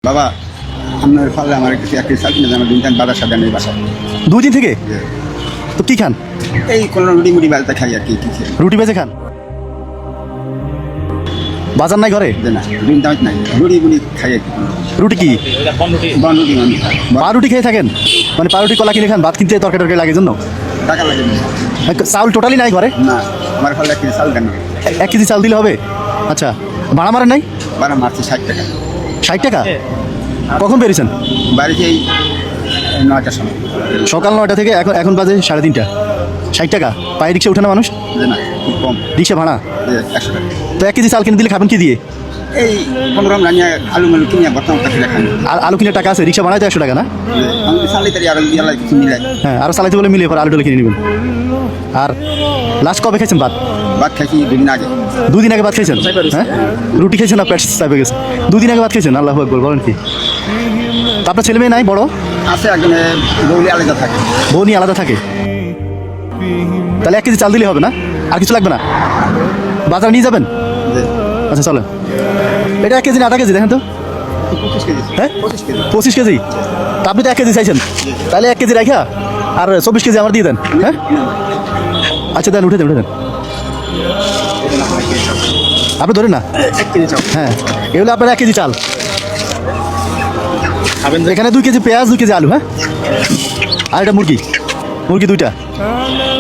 বাবা আপনার ফলে আমার কাছে এক কেজি চাল কিনে আমার দিন বাজার সাথে নেই বাসা 2 দিন থেকে তো কি খান? এই কোনো রুটি মুটি বেলতে খাই আর কি কি খেয়ে রুটি বেজে খান? বাজার নাই ঘরে? যে না দিন দাম নাই রুটি মুটি খাই আর কি রুটি কি বনরুটি মানে পাউরুটি খেয়ে থাকেন? মানে পাউরুটি কলা কিনে খান, ভাত কিনতে তরকারি টরকারি লাগে জন্য? টাকা লাগে না। চাউল টোটালি নাই ঘরে? না আমার ফলে এক কেজি চাল কেন 1 কেজি চাল দিলে হবে? আচ্ছা, ভাড়া মারেন নাই? বারা মারছে 60 টাকা 60 টাকা? কখন বেরিয়েছেন? বাড়িতে এই 9টার সময় সকাল 9টা থেকে এখন বাজে 3:30। 60 টাকা? পায়ে রিক্সা উঠে না মানুষ? যে না খুব কম রিক্সা ভাড়া? 100 টাকা তো 1 কেজি চাল কিনে দিলে খাবেন কি দিয়ে? এই 15 রানিয়া আলু মালু কিনে বর্তমান টাকা খাই আর আলু কিনে টাকা আছে, রিক্সা ভাড়ায় তো 100 টাকা না? আমি চালি তারি আর ইয়ালা কিছু মিলাই হ্যাঁ, আরও চালাইতে বলে মিলিয়ে পর আলু টালু কিনে নেবেন। আর লাস্ট কবে খাইছেন ভাত? ভাত খাইছি 2 দিন আগে 2 দিন আগে ভাত খাইছেন? হ্যাঁ, রুটি খাইছেন না পেট চাপে গেছে? 2 দিন আগে ভাত খাইছেন? আল্লাহু আকবার, বলেন কি? তো আপনার ছেলে মেয়ে নাই বড়? আছে একজনে বউলি আলাদা থাকে বউ নিয়ে আলাদা থাকে? তাহলে 1 কেজি চাল দিলে হবে না? আর কিছু লাগবে না? বাজার নিয়ে যাবেন? যে আচ্ছা চলেন। এটা 1 কেজি না আধা কেজি দেখেন তো? 25 কেজি হ্যাঁ 25 কেজি 25 কেজি? তা আপনি তো 1 কেজি চাইছেন, তাহলে 1 কেজি রাখা আর 24 কেজি আমার দিয়ে দেন। হ্যাঁ আচ্ছা দেন, উঠে দেন, উঠে দেন। আপনি ধরেন না। 1 কেজি চাল হ্যাঁ, এগুলো আপনার 1 কেজি চাল। এখানে 2 কেজি পেঁয়াজ, 2 কেজি আলু। হ্যাঁ, আর এটা মুরগি 2টা।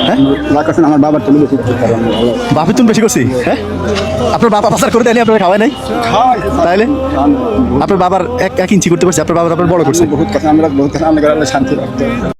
হ্যাঁ, লাগাছেন আমার বাবার তুলে বেশি করতে পারলাম ভালো বাপের তুন বেশি করছি। হ্যাঁ, আপনার বাবা বাজার করে দেয়নি, আপনার খাওয়াই নাই? তাইলে আপনার বাবার 1 ইঞ্চি করতে পারছে, আপনার বাবার আপনার বড় করছে। বহুত কথা আমরা বহুত কথা আমরা শান্তি রাখতে